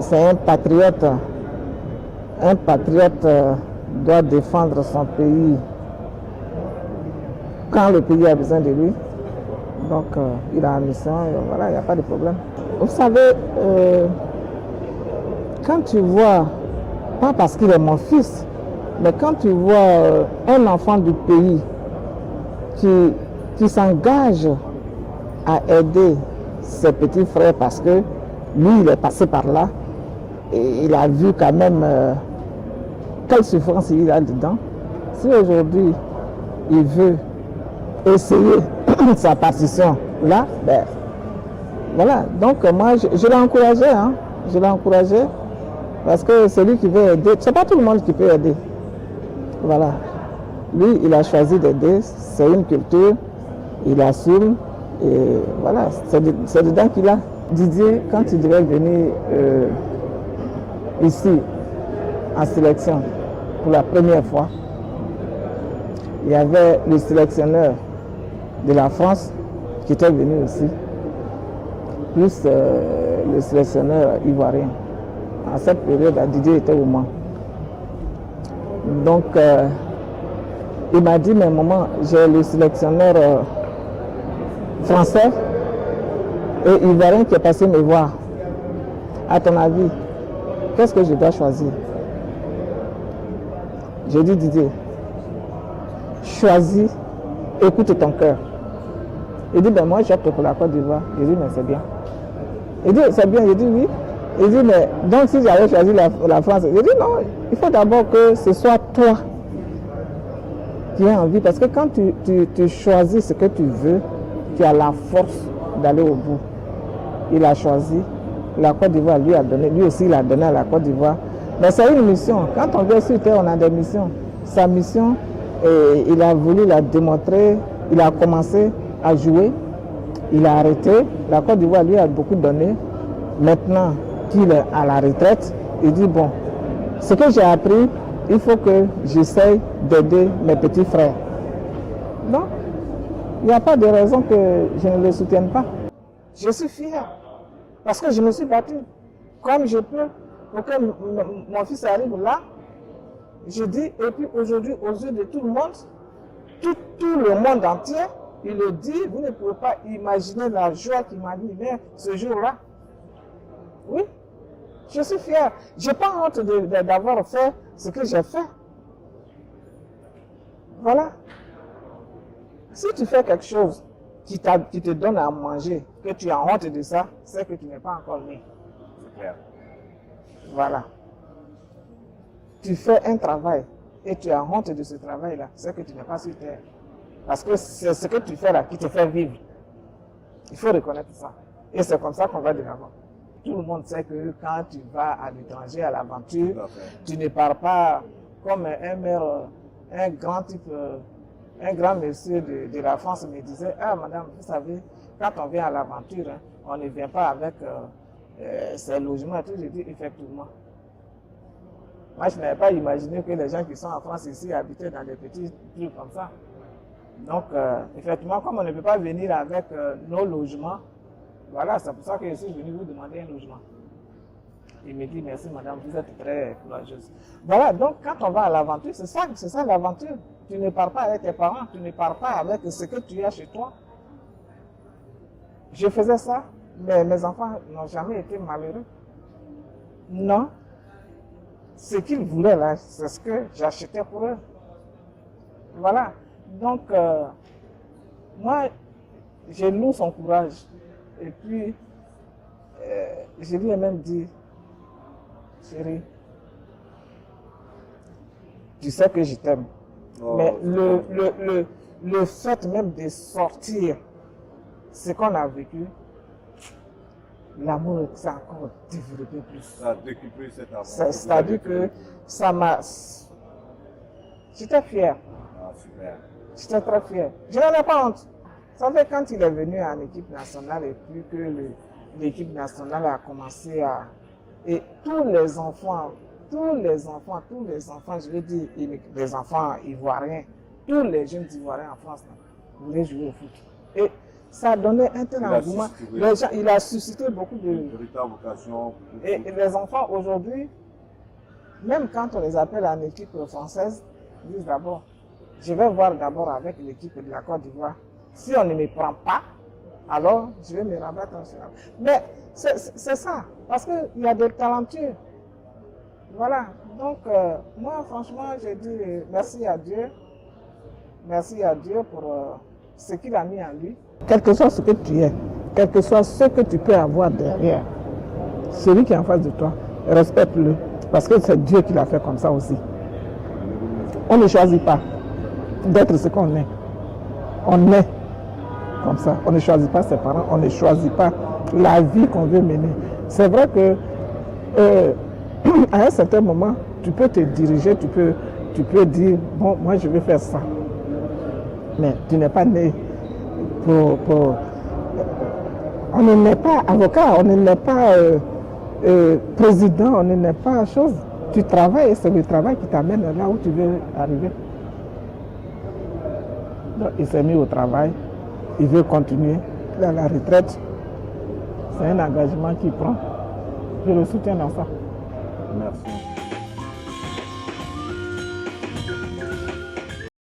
c'est un patriote. Un patriote doit défendre son pays quand le pays a besoin de lui. Donc, il a une mission, voilà, il n'y a pas de problème. Vous savez, quand tu vois, pas parce qu'il est mon fils, mais quand tu vois un enfant du pays qui s'engage à aider ses petits frères parce que lui, il est passé par là et il a vu quand même quelle souffrance il a dedans. Si aujourd'hui, il veut essayer sa partition là, ben, voilà. Donc moi, je l'ai encouragé, hein. Je l'ai encouragé parce que celui qui veut aider, c'est pas tout le monde qui peut aider. Voilà. Lui, il a choisi d'aider, c'est une culture, il assume, et voilà, c'est dedans qu'il a. Didier, quand il devait venir ici, en sélection, pour la première fois, il y avait le sélectionneur de la France qui était venu aussi, plus le sélectionneur ivoirien. À cette période, Didier était au Mans. Donc, il m'a dit, mais maman, j'ai le sélectionneur français et ivoirien qui est passé me voir. À ton avis, qu'est-ce que je dois choisir? J'ai dit, Didier, choisis, écoute ton cœur. Il dit, ben moi j'opte pour la Côte d'Ivoire. J'ai dit, mais c'est bien. Il dit, c'est bien. J'ai dit, oui. Il dit, mais donc si j'avais choisi la France, j'ai dit, non, il faut d'abord que ce soit toi qui as envie. Parce que quand tu choisis ce que tu veux, tu as la force d'aller au bout. Il a choisi. La Côte d'Ivoire lui a donné. Lui aussi, il a donné à la Côte d'Ivoire. Mais c'est une mission. Quand on vient sur Terre, on a des missions. Sa mission, il a voulu la démontrer. Il a commencé à jouer. Il a arrêté. La Côte d'Ivoire lui a beaucoup donné. Maintenant qu'il est à la retraite, il dit, bon, ce que j'ai appris, il faut que j'essaye d'aider mes petits frères. Non, il n'y a pas de raison que je ne le soutienne pas. Je suis fier parce que je me suis battu comme je peux pour que mon fils arrive là. Je dis, et puis aujourd'hui, aux yeux de tout le monde, tout le monde entier, il le dit, vous ne pouvez pas imaginer la joie qui m'a dit ce jour-là. Oui, je suis fier. Je n'ai pas honte d'avoir fait ce que j'ai fait. Voilà. Si tu fais quelque chose qui te donne à manger, que tu as honte de ça, c'est que tu n'es pas encore né. C'est clair. Voilà. Tu fais un travail et tu as honte de ce travail-là, c'est que tu n'es pas sur terre. Parce que c'est ce que tu fais là qui te fait vivre. Il faut reconnaître ça. Et c'est comme ça qu'on va de l'avant. Tout le monde sait que quand tu vas à l'étranger, à l'aventure, tu ne pars pas comme un maire, un grand type, un grand monsieur de la France me disait, ah madame, vous savez, quand on vient à l'aventure, hein, on ne vient pas avec ses logements et tout. J'ai dit, effectivement. Moi, je n'avais pas imaginé que les gens qui sont en France ici habitaient dans des petits trucs comme ça. Donc, effectivement, comme on ne peut pas venir avec nos logements, voilà, c'est pour ça que je suis venu vous demander un logement. Il me dit, merci madame, vous êtes très courageuse. Voilà, donc quand on va à l'aventure, c'est ça l'aventure. Tu ne pars pas avec tes parents, tu ne pars pas avec ce que tu as chez toi. Je faisais ça, mais mes enfants n'ont jamais été malheureux. Non. Ce qu'ils voulaient là, c'est ce que j'achetais pour eux. Voilà. Donc, moi, je loue son courage. Et puis, je lui ai même dit, chérie, tu sais que je t'aime. Oh, mais le fait même de sortir ce qu'on a vécu, l'amour s'est encore développé plus. Ça a décuplé cet amour. C'est-à-dire que ça m'a... J'étais fier. Ah, super. J'étais très fier. Je n'en ai pas honte. Ça fait quand il est venu en équipe nationale et puis que l'équipe nationale a commencé à... Et tous les enfants, je veux dire, les enfants ivoiriens, tous les jeunes ivoiriens en France voulaient jouer au foot. Et Ça a donné un tel Il a engouement. suscité. Les gens, il a suscité beaucoup de... Une véritable vocation. Et les enfants aujourd'hui, même quand on les appelle en équipe française, ils disent d'abord, je vais voir d'abord avec l'équipe de la Côte d'Ivoire. Si on ne me prend pas, alors je vais me rabattre en Suriname. Mais c'est ça, parce qu'il y a des talentueux. Voilà, donc moi franchement, j'ai dit merci à Dieu. Merci à Dieu pour ce qu'il a mis en lui. Quel que soit ce que tu es, quel que soit ce que tu peux avoir derrière, celui qui est en face de toi, respecte-le. Parce que c'est Dieu qui l'a fait comme ça aussi. On ne choisit pas d'être ce qu'on est. On est comme ça. On ne choisit pas ses parents, on ne choisit pas la vie qu'on veut mener. C'est vrai que à un certain moment, tu peux te diriger, tu peux dire, bon, moi je vais faire ça. Mais tu n'es pas né pour... On ne naît pas avocat, on ne naît pas président, on ne naît pas chose. Tu travailles et c'est le travail qui t'amène là où tu veux arriver. Donc, il s'est mis au travail, il veut continuer. Il est à la retraite. C'est un engagement qu'il prend. Je le soutiens dans ça. Merci.